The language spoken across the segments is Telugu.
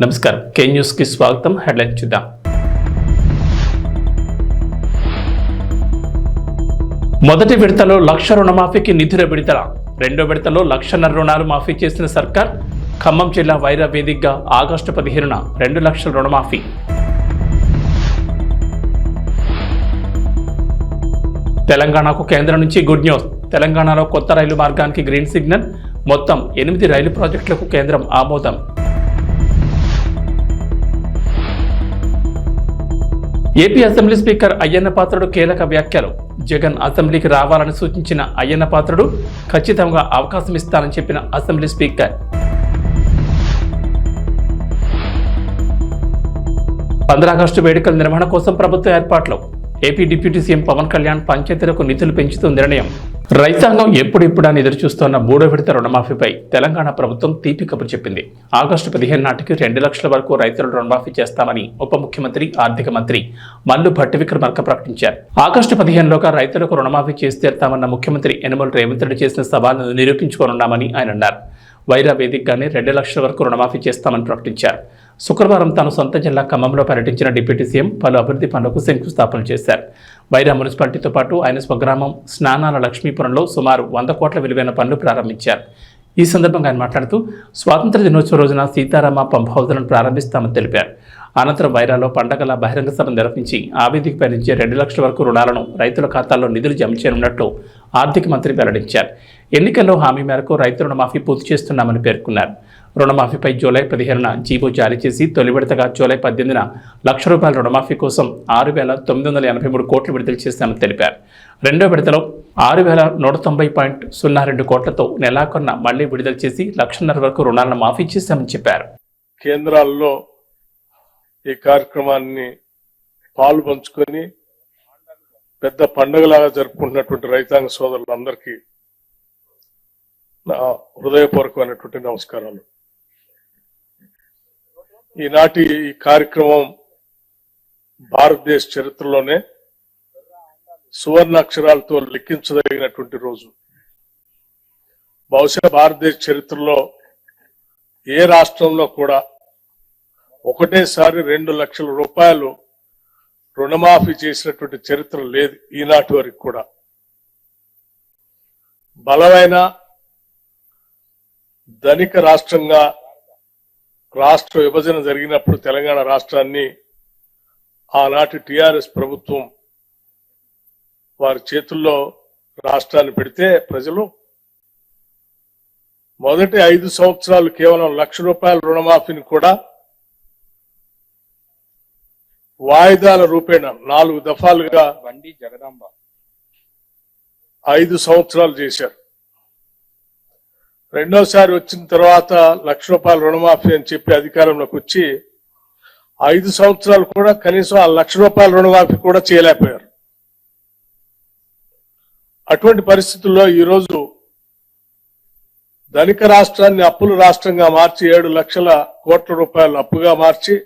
నమస్కారం కే న్యూస్ కి స్వాగతం. హెడ్లైన్ చూద్దాం. మొదటి విడతలో 1,00,000 రుణమాఫీకి నిధుల విడుదల. రెండో విడతలో 1,00,000 రుణాలు మాఫీ చేసిన సర్కార్. ఖమ్మం జిల్లా వైరా వేదికగా ఆగస్టు 15న 2,00,000 రుణమాఫీ. తెలంగాణకు కేంద్రం నుంచి గుడ్ న్యూస్. తెలంగాణలో కొత్త రైలు మార్గానికి గ్రీన్ సిగ్నల్. మొత్తం 8 రైలు ప్రాజెక్టులకు కేంద్రం ఆమోదం. AP assembly speaker Ayyanna Patrudu కీలక వ్యాఖ్యలు. జగన్ అసెంబ్లీకి రావాలని సూచించిన అయ్యన్న పాత్రుడు ఖచ్చితంగా అవకాశం ఇస్తానని చెప్పిన అసెంబ్లీ స్పీకర్. 15 ఆగస్టు వేడుకల నిర్వహణ కోసం ప్రభుత్వ ఏర్పాట్లు. AP deputy CM Pawan Kalyan పంచాయతీలకు నిధులు పెంచుతూ నిర్ణయం. రైతాంగం ఎప్పుడిప్పుడని ఎదురుచూస్తున్న 3వ విడత రుణమాఫీపై తెలంగాణ ప్రభుత్వం తీపి కబురు చెప్పింది. ఆగస్టు 15 నాటికి 2,00,000 వరకు రైతులు రుణమాఫీ చేస్తామని ఉప ముఖ్యమంత్రి ఆర్థిక మంత్రి మల్లు భట్టి విక్రమార్క ప్రకటించారు. ఆగస్టు 15లోగా రైతులకు రుణమాఫీ చేసి తీరుతామన్న ముఖ్యమంత్రి యనమల రేవంత్ రెడ్డి చేసిన సవాల్ను నిరూపించుకోనున్నామని ఆయన అన్నారు. వైరా వేదికగానే 2,00,000 వరకు రుణమాఫీ చేస్తామని ప్రకటించారు. శుక్రవారం తాను సొంత జిల్లా ఖమ్మంలో పర్యటించిన డిప్యూటీ సీఎం పలు అభివృద్ధి పనులకు శంకుస్థాపన చేశారు. వైరా మున్సిపాలిటీతో పాటు ఆయన స్వగ్రామం స్నానాల లక్ష్మీపురంలో సుమారు 100 కోట్ల విలువైన పనులు ప్రారంభించారు. ఈ సందర్భంగా ఆయన మాట్లాడుతూ స్వాతంత్ర దినోత్సవ రోజున సీతారామ పంప్ హౌజులను ప్రారంభిస్తామని తెలిపారు. అనంతరం వైరాలో పండగల బహిరంగ సభ నిర్వహించి ఆ వేదికపై నుంచి 2,00,000 వరకు రుణాలను రైతుల ఖాతాల్లో నిధులు జమ చేయనున్నట్లు ఆర్థిక మంత్రి వెల్లడించారు. ఎన్నికల్లో హామీ మేరకు రైతు రుణమాఫీ పూర్తి చేస్తున్నామని పేర్కొన్నారు. రుణమాఫీపై జూలై 15న జీవో జారీ చేసి తొలి విడతగా జూలై 18న ₹1,00,000 రుణమాఫీ కోసం 6,983 కోట్లు విడుదల చేశామని తెలిపారు. రెండో విడతలో 6,190.02 కోట్లతో నెలాఖరున మళ్లీ విడుదల చేసి 1,50,000 వరకు రుణాలను మాఫీ చేశామని చెప్పారు. కేంద్రాల్లో ఈ కార్యక్రమాన్ని పాలు పంచుకొని పెద్ద పండుగలాగా జరుపుకుంటున్నటువంటి రైతాంగ సోదరులందరికీ నా హృదయపూర్వకమైనటువంటి నమస్కారాలు. ఈనాటి ఈ కార్యక్రమం భారతదేశ చరిత్రలోనే సువర్ణాక్షరాలతో లిఖించదగినటువంటి రోజు. బహుశా భారతదేశ చరిత్రలో ఏ రాష్ట్రంలో కూడా ఒకటేసారి 2,00,000 రూపాయలు రుణమాఫీ చేసినటువంటి చరిత్ర లేదు ఈనాటి వరకు కూడా. బలమైన ధనిక రాష్ట్రంగా రాష్ట్ర విభజన జరిగినప్పుడు తెలంగాణ రాష్ట్రాన్ని ఆనాటి టిఆర్ఎస్ ప్రభుత్వం వారి చేతుల్లో రాష్ట్రాన్ని పెడితే ప్రజలు మొదటి 5 సంవత్సరాలు కేవలం ₹1,00,000 రుణమాఫీని కూడా వాయిదాల రూపేణ 4 దఫాలుగా 5 సంవత్సరాలు చేశారు. రెండోసారి వచ్చిన తర్వాత ₹1,00,000 రుణమాఫీ అని చెప్పి అధికారంలోకి వచ్చి 5 సంవత్సరాలు కూడా కనీసం ఆ ₹1,00,000 రుణమాఫీ కూడా చేయలేకపోయారు. అటువంటి పరిస్థితుల్లో ఈరోజు ధనిక రాష్ట్రాన్ని అప్పుల రాష్ట్రంగా మార్చి 7,00,000 కోట్ల రూపాయలు అప్పుగా మార్చి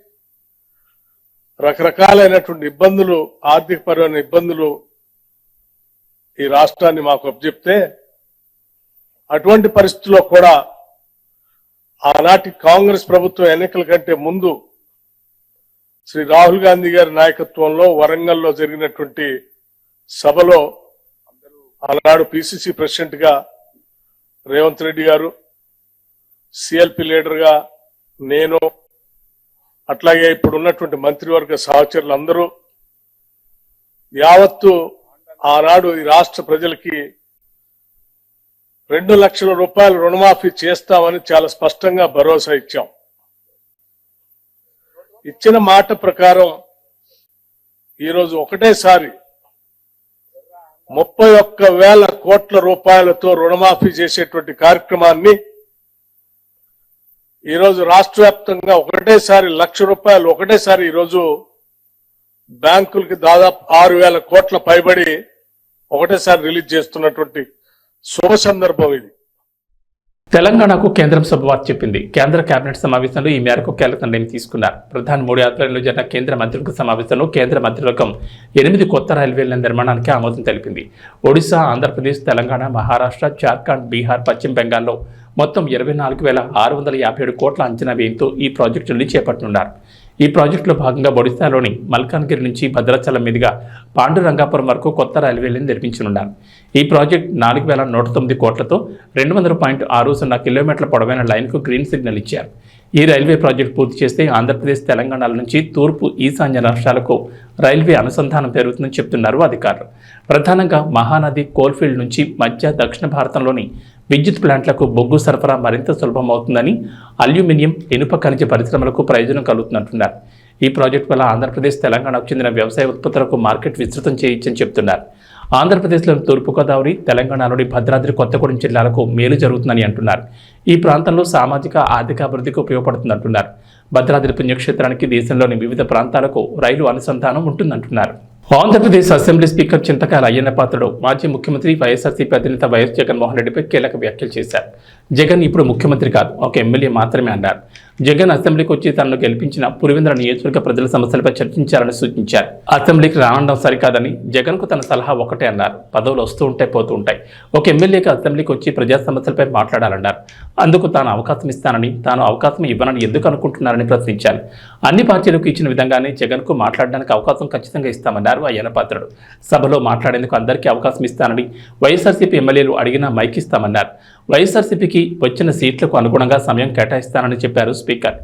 రకరకాలైనటువంటి ఇబ్బందులు, ఆర్థికపరమైన ఇబ్బందులు ఈ రాష్ట్రాన్ని మాకు అప్పచెప్తే అటువంటి పరిస్థితుల్లో కూడా ఆనాటి కాంగ్రెస్ ప్రభుత్వం ఎన్నికల కంటే ముందు శ్రీ రాహుల్ గాంధీ గారి నాయకత్వంలో వరంగల్లో జరిగినటువంటి సభలో ఆనాడు పిసిసి ప్రెసిడెంట్ గా రేవంత్ రెడ్డి గారు, సిఎల్పి లీడర్ గా నేను, అట్లాగే ఇప్పుడు ఉన్నటువంటి మంత్రివర్గ సహచరులందరూ యావత్తు ఆనాడు ఈ రాష్ట్ర ప్రజలకి 2,00,000 రూపాయలు రుణమాఫీ చేస్తామని చాలా స్పష్టంగా భరోసా ఇచ్చాం. ఇచ్చిన మాట ప్రకారం ఈరోజు ఒకటేసారి 31,000 కోట్ల రూపాయలతో రుణమాఫీ చేసేటువంటి కార్యక్రమాన్ని ఈరోజు రాష్ట్ర వ్యాప్తంగా ఒకటేసారి ₹1,00,000 ఒకటేసారి ఈరోజు బ్యాంకులకి దాదాపు 6,000 కోట్ల పైబడి ఒకటేసారి రిలీజ్ చేస్తున్నటువంటి శుభ సందర్భం ఇది. తెలంగాణకు కేంద్రం శుభవార్త చెప్పింది. కేంద్ర కేబినెట్ సమావేశంలో ఈ మేరకు కీలక నిర్ణయం తీసుకున్నారు. ప్రధాని మోడీ ఆధ్వర్యంలో జరిగిన కేంద్ర మంత్రివర్గ సమావేశంలో కేంద్ర మంత్రివర్గం 8 కొత్త రైల్వేల నిర్మాణానికి ఆమోదం తెలిపింది. ఒడిశా, ఆంధ్రప్రదేశ్, తెలంగాణ, మహారాష్ట్ర, జార్ఖండ్, బీహార్, పశ్చిమ బెంగాల్లో మొత్తం 24,657 కోట్ల అంచనా వ్యయంతో ఈ ప్రాజెక్టుని చేపట్టనున్నారు. ఈ ప్రాజెక్టులో భాగంగా ఒడిశాలోని మల్కాన్గిరి నుంచి భద్రాచలం మీదుగా పాండురంగాపురం వరకు కొత్త రైల్వేలను నిర్మించనున్నారు. ఈ ప్రాజెక్ట్ 4,109 కోట్లతో 200.60 కిలోమీటర్ల పొడవైన లైన్కు గ్రీన్ సిగ్నల్ ఇచ్చారు. ఈ రైల్వే ప్రాజెక్టు పూర్తి చేస్తే ఆంధ్రప్రదేశ్, తెలంగాణల నుంచి తూర్పు, ఈశాన్య రాష్ట్రాలకు రైల్వే అనుసంధానం పెరుగుతుందని చెప్తున్నారు అధికారులు. ప్రధానంగా మహానది, కోల్ఫీల్డ్ నుంచి మధ్య, దక్షిణ భారతంలోని విద్యుత్ ప్లాంట్లకు బొగ్గు సరఫరా మరింత సులభమవుతుందని, అల్యూమినియం, ఇనుప ఖనిజ పరిశ్రమలకు ప్రయోజనం కలుగుతుందంటున్నారు. ఈ ప్రాజెక్టు వల్ల ఆంధ్రప్రదేశ్, తెలంగాణకు చెందిన వ్యవసాయ ఉత్పత్తులకు మార్కెట్ విస్తృతం చేయొచ్చని చెప్తున్నారు. ఆంధ్రప్రదేశ్లోని తూర్పుగోదావరి, తెలంగాణలోని భద్రాద్రి కొత్తగూడెం జిల్లాలకు మేలు జరుగుతుందని అంటున్నారు. ఈ ప్రాంతంలో సామాజిక, ఆర్థిక అభివృద్ధికి ఉపయోగపడుతుందంటున్నారు. భద్రాద్రి పుణ్యక్షేత్రానికి దేశంలోని వివిధ ప్రాంతాలకు రైలు అనుసంధానం ఉంటుందంటున్నారు. ఆంధ్రప్రదేశ్ అసెంబ్లీ స్పీకర్ చింతకాయల అయ్యన్న పాత్రుడు మాజీ ముఖ్యమంత్రి వైఎస్ఆర్సీపీ అధినేత వైఎస్ జగన్మోహన్ రెడ్డిపై కీలక వ్యాఖ్యలు చేశారు. జగన్ ఇప్పుడు ముఖ్యమంత్రి కాదు, ఒక ఎమ్మెల్యే మాత్రమే అన్నారు. జగన్ అసెంబ్లీకి వచ్చి తనను గెలిపించిన పులివెందుల నియోజకవర్గ ప్రజల సమస్యలపై చర్చించాలని సూచించారు. అసెంబ్లీకి రావడం సరికాదని జగన్కు తన సలహా ఒకటే అన్నారు. పదవులు వస్తూ ఉంటాయి, పోతూ ఉంటాయి. ఒక ఎమ్మెల్యేకి అసెంబ్లీకి వచ్చి ప్రజా సమస్యలపై మాట్లాడాలన్నారు. అందుకు తాను అవకాశం ఇస్తానని, తాను అవకాశం ఇవ్వనని ఎందుకు అనుకుంటున్నారని ప్రశ్నించారు. అన్ని పార్టీలకు ఇచ్చిన విధంగానే జగన్కు మాట్లాడడానికి అవకాశం ఖచ్చితంగా ఇస్తామన్నారు అయ్యన్న పాత్రుడు. సభలో మాట్లాడేందుకు అందరికీ అవకాశం ఇస్తానని, వైఎస్ఆర్సీపీ ఎమ్మెల్యేలు అడిగినా మైక్ ఇస్తామన్నారు. వైఎస్ఆర్సీపీకి వచ్చిన సీట్లకు అనుగుణంగా సమయం కేటాయిస్తానని చెప్పారు స్పీకర్.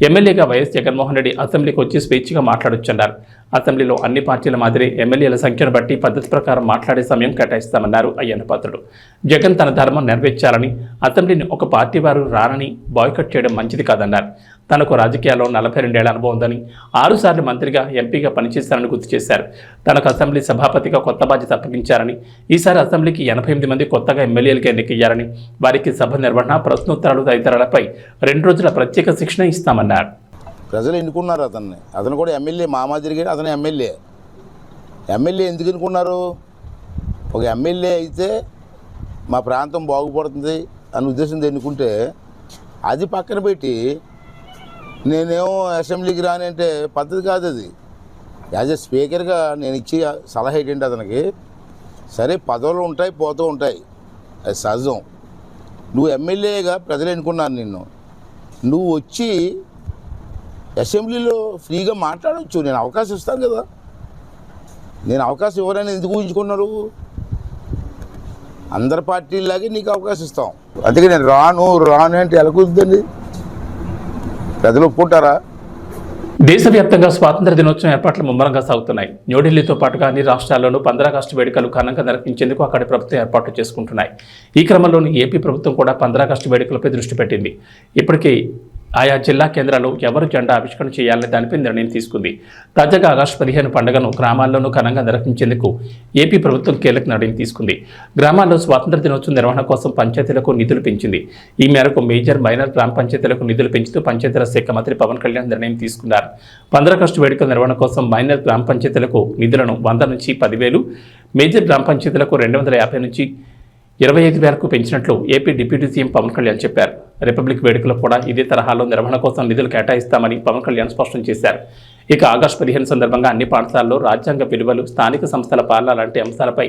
ఎమ్మెల్యేగా వైఎస్ జగన్మోహన్ రెడ్డి అసెంబ్లీకి వచ్చి స్వేచ్ఛగా మాట్లాడొచ్చన్నారు. అసెంబ్లీలో అన్ని పార్టీల మాదిరి ఎమ్మెల్యేల సంఖ్యను బట్టి పద్ధతి ప్రకారం మాట్లాడే సమయం కేటాయిస్తామన్నారు అయ్యన్న పాత్రుడు. జగన్ తన ధర్మం నెరవేర్చాలని, అసెంబ్లీని ఒక పార్టీ వారు రానని బాయ్కట్ చేయడం మంచిది కాదన్నారు. తనకు రాజకీయాల్లో 42 ఏళ్ల అనుభవం ఉందని, 6 సార్లు మంత్రిగా, ఎంపీగా పనిచేశారని గుర్తు చేశారు. తనకు అసెంబ్లీ సభాపతిగా కొత్త బాధ్యత అప్పగించారని, ఈసారి అసెంబ్లీకి 88 మంది కొత్తగా ఎమ్మెల్యేలుగా ఎన్నికయ్యారని, వారికి సభ నిర్వహణ, ప్రశ్నోత్తరాలు తదితరాలపై 2 రోజుల ప్రత్యేక శిక్షణ ఇస్తామన్నారు. ప్రజలు ఎన్నుకున్నారు అతన్ని. అతను కూడా ఎమ్మెల్యే, మామాదిరిగా అతను ఎమ్మెల్యే. ఎమ్మెల్యే ఎందుకు ఎన్నుకున్నారు? ఒక ఎమ్మెల్యే అయితే మా ప్రాంతం బాగుపడుతుంది అనే ఉద్దేశంతో ఎన్నుకుంటే, అది పక్కన పెట్టి నేనేమో అసెంబ్లీకి రాని అంటే పద్ధతి కాదు అది. యాజ్ ఎ స్పీకర్గా నేను ఇచ్చే సలహా ఏంటంటే అతనికి, సరే పదవులు ఉంటాయి, పోతూ ఉంటాయి, అది సహజం. నువ్వు ఎమ్మెల్యేగా ప్రజలు ఎన్నుకున్నారు నిన్ను. నువ్వు వచ్చి అసెంబ్లీలో ఫ్రీగా మాట్లాడవచ్చు. నేను అవకాశం ఇస్తాను కదా. నేను అవకాశం ఇవ్వరని ఎందుకు ఊహించుకున్నారు? అందరి పార్టీలాగే నీకు అవకాశం ఇస్తాం. అందుకే నేను రాను అంటే ఎలా కుదురుతుంది? ప్రజలు ఒప్పుకుంటారా? దేశవ్యాప్తంగా స్వాతంత్ర దినోత్సవం ఏర్పాట్లు ముమ్మరంగా సాగుతున్నాయి. న్యూఢిల్లీతో పాటుగా అన్ని రాష్ట్రాల్లోనూ 15 ఆగస్టు వేడుకలు ఘనంగా నిర్వహించేందుకు అక్కడి ప్రభుత్వం ఏర్పాట్లు చేసుకుంటున్నాయి. ఈ క్రమంలోని ఏపీ ప్రభుత్వం కూడా 15 ఆగస్టు వేడుకలపై దృష్టి పెట్టింది. ఇప్పటికే ఆయా జిల్లా కేంద్రాల్లో ఎవరు జెండా ఆవిష్కరణ చేయాలనే దానిపై నిర్ణయం తీసుకుంది. తాజాగా ఆగస్టు 15 పండుగను గ్రామాల్లోనూ ఘనంగా నిర్వహించేందుకు ఏపీ ప్రభుత్వం కీలక నిర్ణయం తీసుకుంది. గ్రామాల్లో స్వాతంత్ర దినోత్సవం నిర్వహణ కోసం పంచాయతీలకు నిధులు పెంచింది. ఈ మేరకు మేజర్, మైనర్ గ్రామ పంచాయతీలకు నిధులు పెంచుతూ పంచాయతీరాజ్ శాఖ మంత్రి పవన్ కళ్యాణ్ నిర్ణయం తీసుకున్నారు. 15 ఆగస్టు వేడుకల నిర్వహణ కోసం మైనర్ గ్రామ పంచాయతీలకు నిధులను 100 నుంచి 10,000, మేజర్ గ్రామ పంచాయతీలకు 250 నుంచి 25,000కు పెంచినట్లు AP deputy CM Pawan Kalyan చెప్పారు. రిపబ్లిక్ వేడుకలు కూడా ఇదే తరహాలో నిర్వహణ కోసం నిధులు కేటాయిస్తామని పవన్ కళ్యాణ్ స్పష్టం చేశారు. ఇక ఆగస్టు 15 సందర్భంగా అన్ని పాఠశాలల్లో రాజ్యాంగ విలువలు, స్థానిక సంస్థల పాలన లాంటి అంశాలపై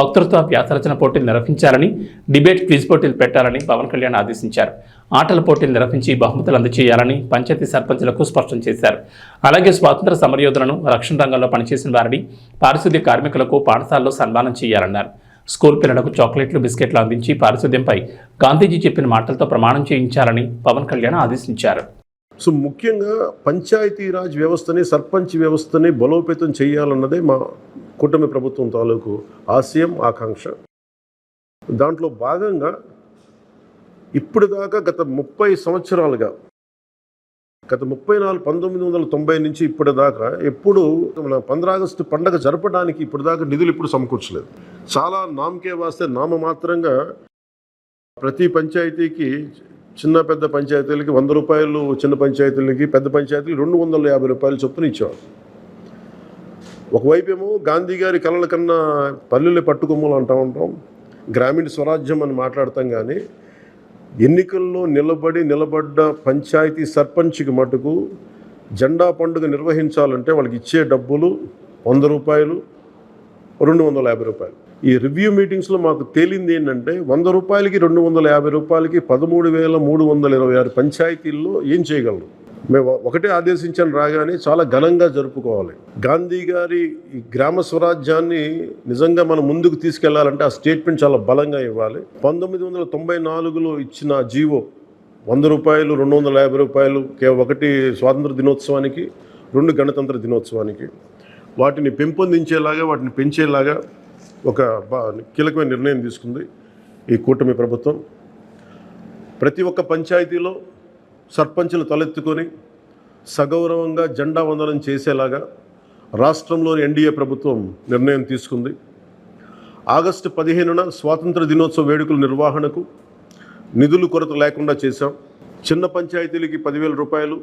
వక్తృత్వ, వ్యాసరచన పోటీలు నిర్వహించాలని, డిబేట్, క్విజ్ పోటీలు పెట్టాలని పవన్ కళ్యాణ్ ఆదేశించారు. ఆటల పోటీలు నిర్వహించి బహుమతులు అందజేయాలని పంచాయతీ సర్పంచులకు స్పష్టం చేశారు. అలాగే స్వాతంత్ర సమరయోధులను, రక్షణ రంగంలో పనిచేసిన వారిని, పారిశుద్ధ్య కార్మికులకు పాఠశాలలో సన్మానం చేయాలన్నారు. స్కూల్ పిల్లలకు చాక్లెట్లు, బిస్కెట్లు అందించి పారిశుద్ధ్యంపై గాంధీజీ చెప్పిన మాటలతో ప్రమాణం చేయించాలని పవన్ కళ్యాణ్ ఆదేశించారు. సో ముఖ్యంగా పంచాయతీరాజ్ వ్యవస్థని, సర్పంచ్ వ్యవస్థని బలోపేతం చేయాలన్నదే మా కూటమి ప్రభుత్వం తాలూకు ఆశయం, ఆకాంక్ష. దాంట్లో భాగంగా ఇప్పటిదాకా గత 30 సంవత్సరాలుగా, గత 1990 నుంచి ఇప్పటిదాకా ఎప్పుడు మన 15 ఆగస్టు పండుగ జరపడానికి ఇప్పటిదాకా నిధులు ఇప్పుడు సమకూర్చలేదు. చాలా నామకే వాస్తే నామమాత్రంగా ప్రతి పంచాయతీకి, చిన్న పెద్ద పంచాయతీలకి 100 రూపాయలు, చిన్న పంచాయతీలకి, పెద్ద పంచాయతీలకి 250 రూపాయలు చొప్పున ఇచ్చేవారు. ఒకవైపు ఏమో గాంధీ గారి కలల కన్నా పల్లెలు పట్టుకొమ్మలు అంటూ ఉంటాం, గ్రామీణ స్వరాజ్యం అని మాట్లాడతాం. కానీ ఎన్నికల్లో నిలబడ్డ పంచాయతీ సర్పంచ్కి మటుకు జెండా పండుగ నిర్వహించాలంటే వాళ్ళకి ఇచ్చే డబ్బులు 100 రూపాయలు, 250 రూపాయలు. ఈ రివ్యూ మీటింగ్స్లో మాకు తేలింది ఏంటంటే 100 రూపాయలకి 250 రూపాయలకి 13,326 పంచాయతీల్లో ఏం చేయగలరు? మేము ఒకటే ఆదేశించాను, రాగానే చాలా ఘనంగా జరుపుకోవాలి. గాంధీ గారి ఈ గ్రామ స్వరాజ్యాన్ని నిజంగా మనం ముందుకు తీసుకెళ్లాలంటే ఆ స్టేట్మెంట్ చాలా బలంగా ఇవ్వాలి. 1994లో ఇచ్చిన జీవో 100 రూపాయలు, 250 రూపాయలు, ఒకటి స్వాతంత్ర దినోత్సవానికి, 2 గణతంత్ర దినోత్సవానికి, వాటిని పెంపొందించేలాగా, వాటిని పెంచేలాగా ఒక కీలకమైన నిర్ణయం తీసుకుంది ఈ కూటమి ప్రభుత్వం. ప్రతి ఒక్క పంచాయతీలో సర్పంచులు తలెత్తుకొని సగౌరవంగా జెండా వందనం చేసేలాగా రాష్ట్రంలోని ఎన్డీఏ ప్రభుత్వం నిర్ణయం తీసుకుంది. ఆగస్టు 15న స్వాతంత్ర దినోత్సవ వేడుకల నిర్వహణకు నిధులు కొరత లేకుండా చేశాం. చిన్న పంచాయతీలకి 10,000 రూపాయలు,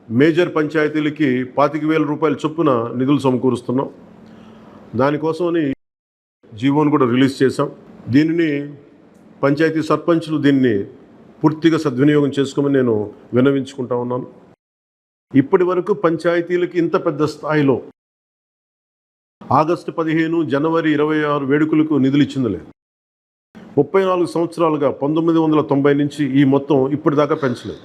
మేజర్ పంచాయతీలకి 25,000 రూపాయల చొప్పున నిధులు సమకూరుస్తున్నాం. దానికోసమని జీవోను కూడా రిలీజ్ చేశాం. దీనిని పంచాయతీ సర్పంచులు దీన్ని పూర్తిగా సద్వినియోగం చేసుకోమని నేను విన్నవించుకుంటా ఉన్నాను. ఇప్పటి వరకు పంచాయతీలకి ఇంత పెద్ద స్థాయిలో ఆగస్టు 15, జనవరి 26 వేడుకలకు నిధులు ఇచ్చింది లేదు. 34 సంవత్సరాలుగా 1990 నుంచి ఈ మొత్తం ఇప్పటిదాకా పెంచలేదు.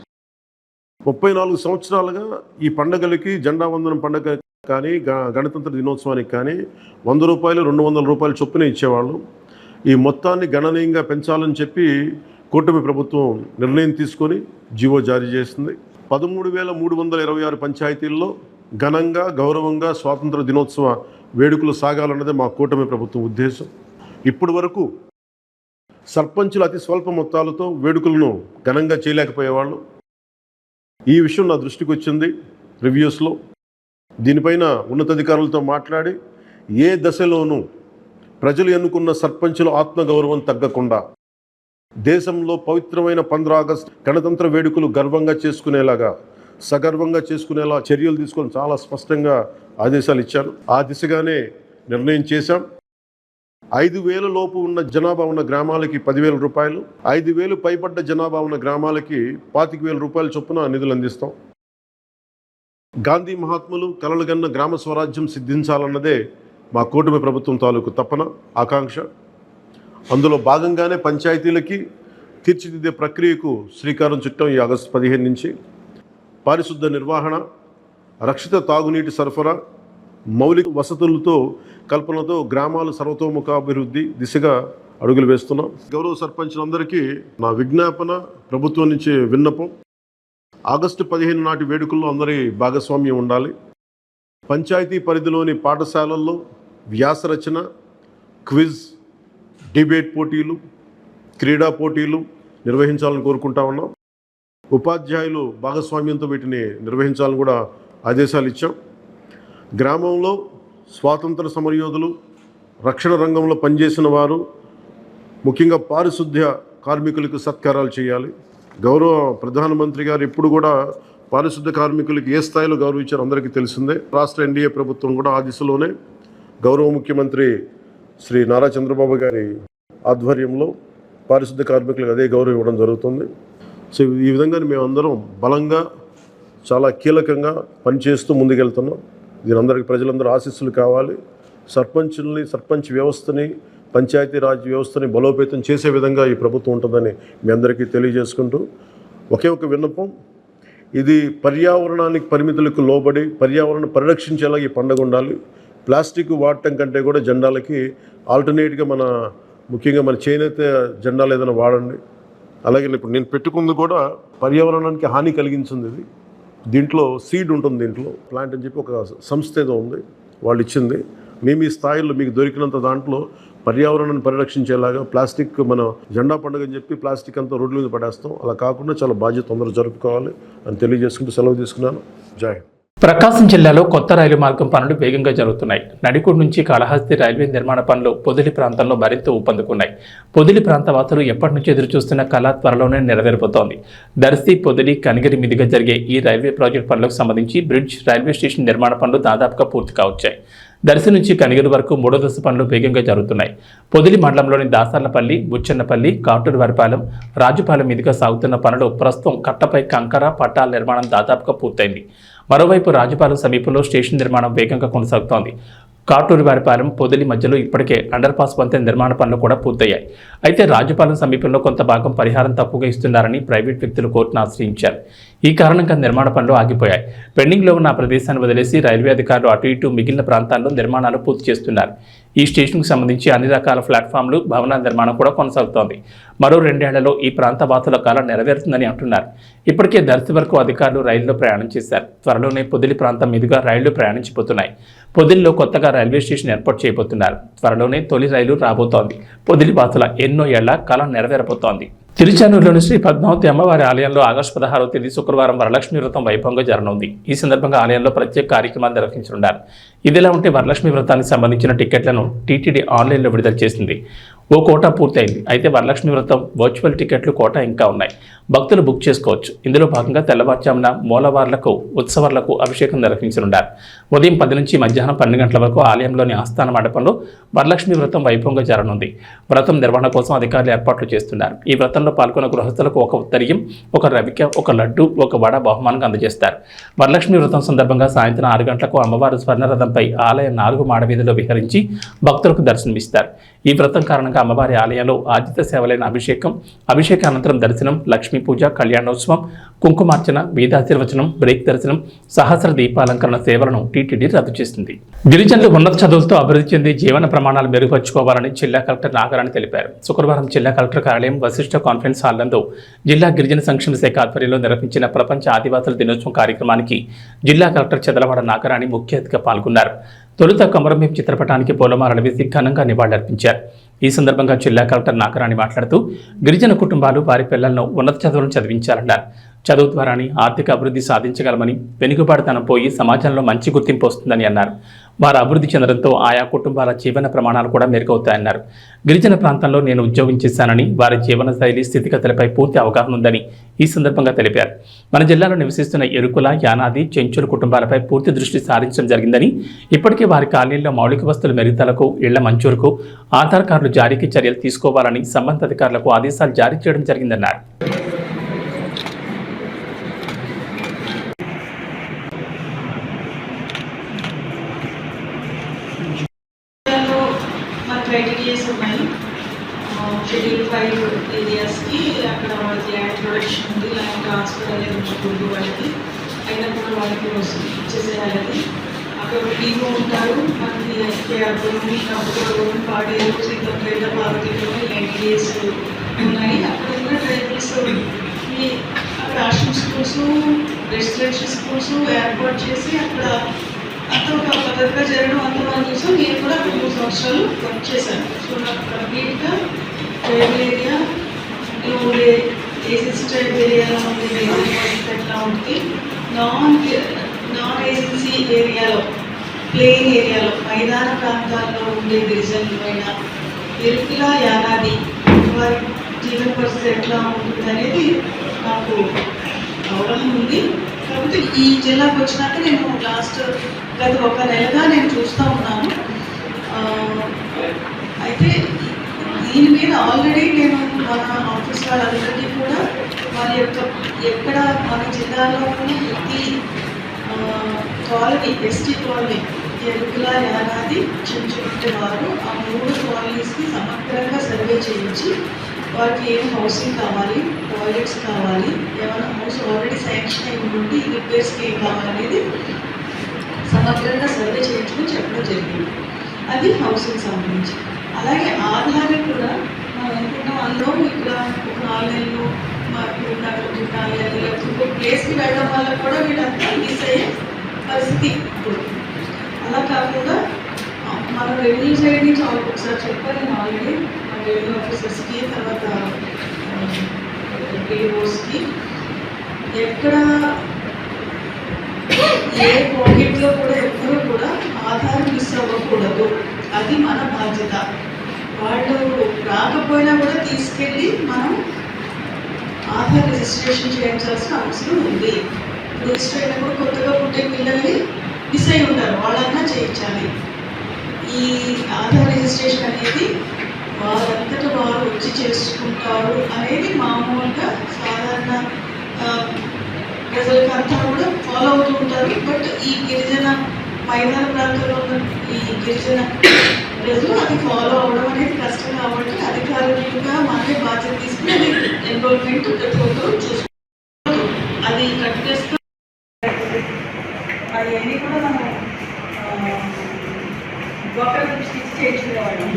34 సంవత్సరాలుగా ఈ పండగలకి, జెండా వందనం పండగ కానీ, గణతంత్ర దినోత్సవానికి కానీ 100 రూపాయలు, 200 రూపాయలు చొప్పున ఇచ్చేవాళ్ళు. ఈ మొత్తాన్ని గణనీయంగా పెంచాలని చెప్పి కూటమి ప్రభుత్వం నిర్ణయం తీసుకొని జీవో జారీ చేసింది. 13,326 పంచాయతీల్లో ఘనంగా, గౌరవంగా స్వాతంత్ర దినోత్సవ వేడుకలు సాగాలన్నదే మా కూటమి ప్రభుత్వం ఉద్దేశం. ఇప్పటి వరకు సర్పంచులు అతి స్వల్ప మొత్తాలతో వేడుకలను ఘనంగా చేయలేకపోయేవాళ్ళు. ఈ విషయం నా దృష్టికి వచ్చింది రివ్యూస్లో. దీనిపైన ఉన్నతాధికారులతో మాట్లాడి ఏ దశలోనూ ప్రజలు ఎన్నుకున్న సర్పంచుల ఆత్మగౌరవం తగ్గకుండా దేశంలో పవిత్రమైన 15 ఆగస్టు గణతంత్ర వేడుకలు గర్వంగా చేసుకునేలాగా, సగర్వంగా చేసుకునేలా చర్యలు తీసుకొని చాలా స్పష్టంగా ఆదేశాలు ఇచ్చాను. ఆ దిశగానే నిర్ణయం చేశాం. 5,000 లోపు ఉన్న జనాభా ఉన్న గ్రామాలకి 10,000 రూపాయలు, 5,000 పైబడ్డ జనాభా ఉన్న గ్రామాలకి 25,000 రూపాయల చొప్పున నిధులు అందిస్తాం. గాంధీ మహాత్ములు కలలుగన్న గ్రామ స్వరాజ్యం సిద్ధించాలన్నదే మా కూటమి ప్రభుత్వం తాలూకు తపన, ఆకాంక్ష. అందులో భాగంగానే పంచాయతీలకి తీర్చిదిద్దే ప్రక్రియకు శ్రీకారం చుట్టాం. ఈ ఆగస్టు 15 నుంచి పారిశుద్ధ నిర్వహణ, రక్షిత తాగునీటి సరఫరా, మౌలిక వసతులతో కల్పనతో గ్రామాలు సర్వతోముఖాభివృద్ధి దిశగా అడుగులు వేస్తున్నాం. గౌరవ సర్పంచులందరికీ నా విజ్ఞాపన, ప్రభుత్వం నుంచి విన్నపం, ఆగస్టు 15 నాటి వేడుకల్లో అందరి భాగస్వామ్యం ఉండాలి. పంచాయతీ పరిధిలోని పాఠశాలల్లో వ్యాసరచన, క్విజ్, డిబేట్ పోటీలు, క్రీడా పోటీలు నిర్వహించాలని కోరుకుంటా ఉన్నాం. ఉపాధ్యాయులు భాగస్వామ్యంతో వీటిని నిర్వహించాలని కూడా ఆదేశాలు ఇచ్చాం. గ్రామంలో స్వాతంత్ర సమరయోధులు, రక్షణ రంగంలో పనిచేసిన వారు, ముఖ్యంగా పారిశుద్ధ్య కార్మికులకు సత్కారాలు చేయాలి. గౌరవ ప్రధానమంత్రి గారు ఎప్పుడు కూడా పారిశుద్ధ్య కార్మికులకు ఏ స్థాయిలో గౌరవించారో అందరికీ తెలిసిందే. రాష్ట్ర ఎన్డీఏ ప్రభుత్వం కూడా ఆ దిశలోనే గౌరవ ముఖ్యమంత్రి శ్రీ నారా చంద్రబాబు గారి ఆధ్వర్యంలో పారిశుద్ధ్య కార్మికులకు అదే గౌరవం ఇవ్వడం జరుగుతుంది. సో ఈ విధంగా మేమందరం బలంగా, చాలా కీలకంగా పనిచేస్తూ ముందుకెళ్తున్నాం. దీని అందరికీ ప్రజలందరూ ఆశీస్సులు కావాలి. సర్పంచ్ వ్యవస్థని, పంచాయతీరాజ్ వ్యవస్థని బలోపేతం చేసే విధంగా ఈ ప్రభుత్వం ఉంటుందని మీ అందరికీ తెలియజేసుకుంటూ, ఒకే ఒక విన్నపం, ఇది పర్యావరణానికి పరిమితులకు లోబడి పర్యావరణ పరిరక్షించేలా ఈ పండుగ ఉండాలి. ప్లాస్టిక్ వాడటం కంటే కూడా జెండాలకి ఆల్టర్నేట్గా ముఖ్యంగా మన చేనేత జెండాలు ఏదైనా వాడండి. అలాగే ఇప్పుడు నేను పెట్టుకుంది కూడా పర్యావరణానికి హాని కలిగించింది. ఇది దీంట్లో సీడ్ ఉంటుంది, దీంట్లో ప్లాంట్ అని చెప్పి ఒక సంస్థ ఏదో ఉంది, వాళ్ళు ఇచ్చింది. మేము ఈ స్థాయిలో మీకు దొరికినంత దాంట్లో పర్యావరణాన్ని పరిరక్షించేలాగా ప్లాస్టిక్, మన జెండా పండుగ అని చెప్పి ప్లాస్టిక్ అంతా రోడ్ల మీద పడేస్తాం. అలా కాకుండా చాలా బాధ్యత అందరూ జరుపుకోవాలి అని తెలియజేసుకుంటూ సెలవు తీసుకున్నాను. జై హింద్. ప్రకాశం జిల్లాలో కొత్త రైలు మార్గం పనులు వేగంగా జరుగుతున్నాయి. నడికూడు నుంచి కాళహస్తి రైల్వే నిర్మాణ పనులు పొదిలి ప్రాంతంలో మరింత ఊపందుకున్నాయి. పొదిలి ప్రాంత వాసులు ఎప్పటి నుంచి ఎదురుచూస్తున్న కళ త్వరలోనే నెరవేరిపోతోంది. దర్శి, పొదిలి, కనిగిరి మీదుగా జరిగే ఈ రైల్వే ప్రాజెక్టు పనులకు సంబంధించి బ్రిడ్జ్, రైల్వే స్టేషన్ నిర్మాణ పనులు దాదాపుగా పూర్తి కావచ్చాయి. దర్శి నుంచి కనిగిరి వరకు 3వ దశ పనులు వేగంగా జరుగుతున్నాయి. పొదిలి మండలంలోని దాసర్లపల్లి, బుచ్చన్నపల్లి, కాటూరువారిపాలెం, రాజుపాలెం మీదుగా సాగుతున్న పనులు ప్రస్తుతం కట్టపై కంకర, పట్టాల నిర్మాణం దాదాపుగా పూర్తయింది. మరోవైపు రాజుపాలెం సమీపంలో స్టేషన్ నిర్మాణం వేగంగా కొనసాగుతోంది. కాటూరివారిపాలెం పొదిలి మధ్యలో ఇప్పటికే అండర్ పాస్ వంతెన నిర్మాణ పనులు కూడా పూర్తయ్యాయి. అయితే రాజుపాలెం సమీపంలో కొంత భాగం పరిహారం తప్పుగా ఇస్తున్నారని ప్రైవేట్ వ్యక్తులు కోర్టును ఆశ్రయించారు. ఈ కారణంగా నిర్మాణ పనులు ఆగిపోయాయి. పెండింగ్లో ఉన్న ప్రదేశాన్ని వదిలేసి రైల్వే అధికారులు అటు ఇటు మిగిలిన ప్రాంతాల్లో నిర్మాణాలు పూర్తి చేస్తున్నారు. ఈ స్టేషన్కు సంబంధించి అన్ని రకాల ప్లాట్ఫామ్లు, భవనాల నిర్మాణం కూడా కొనసాగుతోంది. మరో 2 ఏళ్లలో ఈ ప్రాంత వాసుల కాలం నెరవేరుతుందని అంటున్నారు. ఇప్పటికే దర్శి వరకు అధికారులు రైల్లో ప్రయాణం చేశారు. త్వరలోనే పొదిలి ప్రాంతం మీదుగా రైళ్లు ప్రయాణించిపోతున్నాయి. పొదిలిలో కొత్తగా రైల్వే స్టేషన్ ఏర్పాటు చేయబోతున్నారు. త్వరలోనే తొలి రైలు రాబోతోంది. పొదిలి వాసుల ఎన్నో ఏళ్ల కాలం నెరవేరబోతోంది. తిరుచానూరులోని శ్రీ పద్మావతి అమ్మవారి ఆలయంలో ఆగస్టు 16వ తేదీ శుక్రవారం వరలక్ష్మి వ్రతం వైభవంగా జరగనుంది. ఈ సందర్భంగా ఆలయంలో ప్రత్యేక కార్యక్రమాలు నిర్వహించనున్నారు. ఇదిలా ఉంటే వరలక్ష్మి వ్రతానికి సంబంధించిన టికెట్లను టీటీడీ ఆన్లైన్లో విడుదల చేసింది. ఓ కోటా పూర్తయింది. అయితే వరలక్ష్మి వ్రతం వర్చువల్ టికెట్లు కోటా ఇంకా ఉన్నాయి. భక్తులు బుక్ చేసుకోవచ్చు. ఇందులో భాగంగా తెల్లవారుజామున మూలవార్లకు, ఉత్సవాలకు అభిషేకం నిర్వహించనున్నారు. ఉదయం 10 నుంచి మధ్యాహ్నం 12 గంటల వరకు ఆలయంలోని ఆస్థాన మండపంలో వరలక్ష్మి వ్రతం వైభవంగా జరగనుంది. వ్రతం నిర్వహణ కోసం అధికారులు ఏర్పాట్లు చేస్తున్నారు. ఈ వ్రతంలో పాల్గొన్న గృహస్థులకు ఒక ఉత్తరీయం, ఒక రవిక, ఒక లడ్డు, ఒక వడ బహుమానంగా అందజేస్తారు. వరలక్ష్మి వ్రతం సందర్భంగా సాయంత్రం 6 గంటలకు అమ్మవారు స్వర్ణరథంపై ఆలయ 4 మాడవీధిలో విహరించి భక్తులకు దర్శనమిస్తారు. ఈ వ్రతం కారణంగా అమ్మవారి ఆలయంలో ఆర్జిత సేవలైన అభిషేకానంతరం దర్శనం, లక్ష్మీ పూజ, కళ్యాణోత్సవం, కుంకుమార్చన, వేదాశీర్వచనం, బ్రేక్ దర్శనం, సహస్ర దీపాలంకరణ సేవలను టీటీడీ రద్దు చేసింది. గిరిజనులు ఉన్నత చదువులతో అభివృద్ధి చెంది జీవన ప్రమాణాలు మెరుగుపరుచుకోవాలని జిల్లా కలెక్టర్ నాగరాణి తెలిపారు. శుక్రవారం జిల్లా కలెక్టర్ కార్యాలయం వశిష్ఠ కాన్ఫరెన్స్ హాల్ నందు జిల్లా గిరిజన సంక్షేమ శాఖ ఆధ్వర్యంలో నిర్వహించిన ప్రపంచ ఆదివాసుల దినోత్సవం కార్యక్రమానికి జిల్లా కలెక్టర్ చదలవాడ నాగరాణి ముఖ్య అతిథిగా పాల్గొన్నారు. తొలుత కొమరంభీం చిత్రపటానికి పూలమాలలు వేసి ఘనంగా నివాళులర్పించారు. ఈ సందర్భంగా జిల్లా కలెక్టర్ నాగరాణి మాట్లాడుతూ గిరిజన కుటుంబాలు వారి పిల్లలను ఉన్నత చదువులను చదివించాలన్నారు. చదువు ద్వారానే ఆర్థిక అభివృద్ధి సాధించగలమని, వెనుకబాటుతనం పోయి సమాజంలో మంచి గుర్తింపు వస్తుందని అన్నారు. వారు అభివృద్ధి చెందడంతో ఆయా కుటుంబాల జీవన ప్రమాణాలు కూడా మెరుగవుతాయన్నారు. గిరిజన ప్రాంతంలో నేను ఉద్యోగం చేశానని, వారి జీవన శైలి, స్థితిగతులపై పూర్తి అవగాహన ఉందని ఈ సందర్భంగా తెలిపారు. మన జిల్లాలో నివసిస్తున్న ఎరుకుల, యానాది, చెంచుల కుటుంబాలపై పూర్తి దృష్టి సారించడం జరిగిందని, ఇప్పటికే వారి కాలనీల్లో మౌలిక వస్తువుల మెరుగుదలకు, ఇళ్ల మంజూరుకు ఆధార్ కార్డులు జారీకి చర్యలు తీసుకోవాలని సంబంధిత అధికారులకు ఆదేశాలు జారీ చేయడం జరిగిందన్నారు. క్రైటీరియాస్ ఉన్నాయి. షెడ్యూల్ 5 ఏరియాస్కి అక్కడ వాళ్ళకి ల్యాండ్ ప్రొడక్షన్ ఉంది, ల్యాండ్ ట్రాన్స్ఫర్ అనేది ఉంటుంది. వాళ్ళకి అయినప్పుడు వాళ్ళకి ఇచ్చేసేయాలి. అక్కడ ఒక టీము ఉంటారు. మనకి కంప్యూటర్ పాడేరు, శ్రీకంపేట, పార్వతీపురం ఎన్టీఎస్ ఉన్నాయి. అక్కడ కూడా ట్రైబల్స్ అక్కడ ఆశ్రమ్ స్కూల్స్, రెసిడెన్షియల్ స్కూల్స్ ఏర్పాటు చేసి అక్కడ అంతా ఒక పద్ధతిగా జరగడం అంతా మనం చూసాం. నేను కూడా 2 సంవత్సరాలు వర్క్ చేశాను. సో నాకు కంప్లీట్గా ట్రైబల్ ఏరియా ఉండే ఏజెన్సీ ట్రైబల్ ఏరియాలో ఉండే ఎట్లా ఉంటుంది, నాన్ ఏజెన్సీ ఏరియాలో, ప్లెయిన్ ఏరియాలో, మైదాన ప్రాంతాల్లో ఉండే గిరిజనులైన ఎరుకుల, యానాది వారి జీవన పరిస్థితి ఎట్లా ఉంటుంది అనేది నాకు అవగాహన ఉంది. కాబట్టి ఈ జిల్లాకు వచ్చినాక నేను గత 1 నెలగా నేను చూస్తూ ఉన్నాను. అయితే దీని మీద ఆల్రెడీ నేను మన ఆఫీస్ వాళ్ళందరికీ కూడా వారి యొక్క ఎక్కడ మన జిల్లాలో ఉన్న ప్రతి colony, ST colony, Erukula, Yanadi, చెంచుకుంటే వారు ఆ 3 కాలనీస్కి సమగ్రంగా సర్వే చేయించి వారికి ఏం హౌసింగ్ కావాలి, టాయిలెట్స్ కావాలి, ఏమైనా హౌస్ ఆల్రెడీ శాంక్షన్ అయి ఉండి రిపేర్స్కి ఏం కావాలనేది సమగ్రంగా సర్వే చేయించుకుని చెప్పడం జరిగింది. అది హౌసింగ్ సంబంధించి. అలాగే ఆధార్ కూడా మనం అనుకున్నాం. అందులో ఇక్కడ ఒక 4 నెలలు మాకు లేకపోతే ఇంకో ప్లేస్కి వెళ్ళడం వల్ల కూడా వీళ్ళంతా మిస్ అయ్యే పరిస్థితి ఇప్పుడు. అలా కాకుండా మన రెవెన్యూ సైడ్ నుంచి ఒకసారి చెప్పాను నేను ఆల్రెడీ రెవెన్యూ ఆఫీసర్స్కి, తర్వాత ఏఓస్కి, ఎక్కడ ఏ పాకెట్లో కూడా ఎవ్వరూ కూడా ఆధార్ మిస్ అవ్వకూడదు. అది మన బాధ్యత. వాళ్ళు రాకపోయినా కూడా తీసుకెళ్ళి మనం ఆధార్ రిజిస్ట్రేషన్ చేయించాల్సిన అవసరం ఉంది. రిజిస్టర్ అయినప్పుడు కొత్తగా పుట్టే పిల్లల్ని మిస్ అయి ఉంటారు, వాళ్ళన్నా చేయించాలి. ఈ ఆధార్ రిజిస్ట్రేషన్ అనేది వారంతటా వారు వచ్చి చేసుకుంటారు అనేది మామూలుగా సాధారణ ప్రజలకు అంతా కూడా ఫాలో అవుతూ ఉంటారు. బట్ ఈ గిరిజన మైదాన ప్రాంతంలో ఉన్న ఈ గిరిజన ప్రజలు అది ఫాలో అవడం అనేది కష్టం కాబట్టి అధికారులుగా మనమే బాధ్యత తీసుకుని అది ఎన్రోల్మెంట్ చూసుకోవాలి. అది కంటిన్యూస్గా అవన్నీ కూడా మనం డాక్టర్ స్టిచ్ చేయించుకునేవాళ్ళం.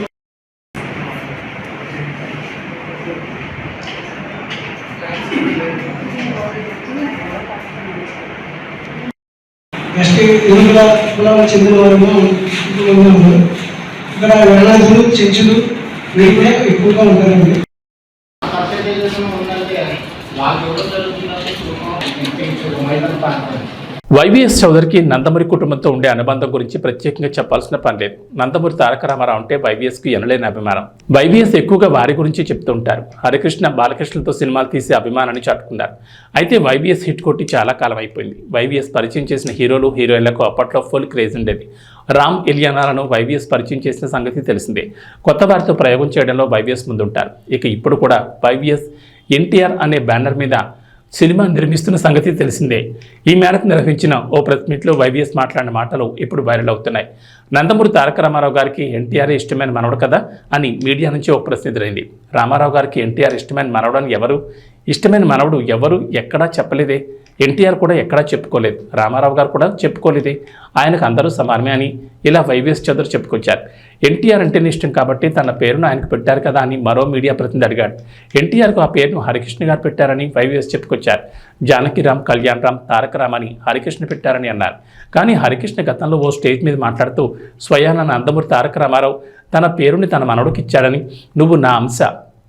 నెక్స్ట్ ఇరువుల కులాలకు చెందిన వారు ఉన్నారు. ఇక్కడ వేలాదులు చెంచులు వీళ్ళు కూడా ఎక్కువగా ఉంటారండి. వైవిఎస్ చౌదరికి నందమూరి కుటుంబంతో ఉండే అనుబంధం గురించి ప్రత్యేకంగా చెప్పాల్సిన పని లేదు. నందమూరి తారక రామారావు అంటే వైవిఎస్కు ఎనలేని అభిమానం. వైవిఎస్ ఎక్కువగా వారి గురించి చెప్తూ ఉంటారు. హరికృష్ణ బాలకృష్ణతో సినిమాలు తీసే అభిమానాన్ని చాటుకున్నారు. అయితే వైవిఎస్ హిట్ కొట్టి చాలా కాలం అయిపోయింది. వైవిఎస్ పరిచయం చేసిన హీరోలు హీరోయిన్లకు అప్పట్లో ఫుల్ క్రేజ్ ఉండేది. రామ్ ఇలియానాలను వైవిఎస్ పరిచయం చేసిన సంగతి తెలిసిందే. కొత్త వారితో ప్రయోగం చేయడంలో వైవిఎస్ ముందుంటారు. ఇక ఇప్పుడు కూడా వైవిఎస్ ఎన్టీఆర్ అనే బ్యానర్ మీద సినిమా నిర్మిస్తున్న సంగతి తెలిసిందే. ఈ మేరకు నిర్వహించిన ఓ ప్రెస్ మీట్లో వైవిఎస్ మాట్లాడిన మాటలు ఇప్పుడు వైరల్ అవుతున్నాయి. నందమూరి తారక రామారావు గారికి ఎన్టీఆర్ ఇష్టమైన మనవడు కదా అని మీడియా నుంచి ఒక ప్రశ్న ఎదురైంది. రామారావు గారికి ఎన్టీఆర్ ఇష్టమైన మనవడు అని ఎవరు? ఇష్టమైన మనవడు ఎవరు ఎక్కడా చెప్పలేదే. ఎన్టీఆర్ కూడా ఎక్కడా చెప్పుకోలేదు. రామారావు గారు కూడా చెప్పుకోలేదే. ఆయనకు అందరూ సమానమే అని ఇలా వైవిఎస్ చౌదరి చెప్పుకొచ్చారు. ఎన్టీఆర్ అంటేనే ఇష్టం కాబట్టి తన పేరును ఆయనకు పెట్టారు కదా అని మరో మీడియా ప్రతినిధి అడిగాడు. ఎన్టీఆర్కు ఆ పేరును హరికృష్ణ గారు పెట్టారని వైవిఎస్ చెప్పుకొచ్చారు. జానకిరామ్, కళ్యాణ్ రామ్, తారక రామ్ అని హరికృష్ణ పెట్టారని అన్నారు. కానీ హరికృష్ణ గతంలో ఓ స్టేజ్ మీద మాట్లాడుతూ స్వయాన నందమూరి తారక రామారావు తన పేరుని తన మనవడికి ఇచ్చాడని, నువ్వు నా అంశ,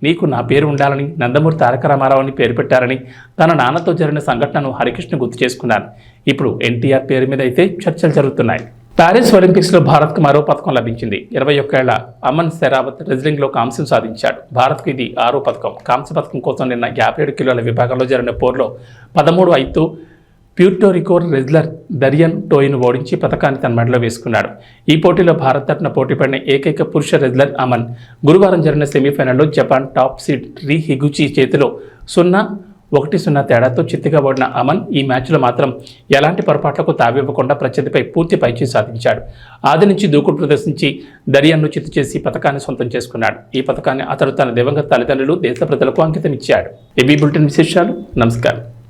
నీకు నా పేరు ఉండాలని నందమూరి తారక రామారావు అని పేరు పెట్టారని తన నాన్నతో జరిగిన సంఘటనను హరికృష్ణ గుర్తు చేసుకున్నారు. ఇప్పుడు ఎన్టీఆర్ పేరు మీద అయితే చర్చలు జరుగుతున్నాయి. ప్యారిస్ ఒలింపిక్స్లో భారత్కు మరో పథకం లభించింది. 21 ఏళ్ల అమన్ సెరావత్ రెజ్లింగ్లో కాంస్యం సాధించాడు. భారత్కు ఇది 6వ పథకం. కాంస్య పథకం కోసం నిన్న 57 కిలోల విభాగంలో జరిగిన పోరులో 13-5 ప్యూర్టోరికో రెజ్లర్ దరియన్ టోయిను ఓడించి పథకాన్ని తన మెడలో వేసుకున్నాడు. ఈ పోటీలో భారత్ తరఫున పోటీపడిన ఏకైక పురుష రెజ్లర్ అమన్. గురువారం జరిగిన సెమీఫైనల్లో Japan top seed Rei Higuchi చేతిలో 0-1 తేడాతో చిత్తుగా ఓడిన అమన్ ఈ మ్యాచ్లో మాత్రం ఎలాంటి పొరపాట్లకు తావివ్వకుండా ప్రత్యర్థిపై పూర్తి పైచేయి సాధించాడు. ఆది నుంచి దూకుడు ప్రదర్శించి దరియన్ను చిత్తు చేసి పథకాన్ని సొంతం చేసుకున్నాడు. ఈ పథకాన్ని అతడు తన దివంగత తల్లిదండ్రులు, దేశ ప్రజలకు అంకితం ఇచ్చాడు. ఏబీ బులెటిన్ విశేషాలు. నమస్కారం.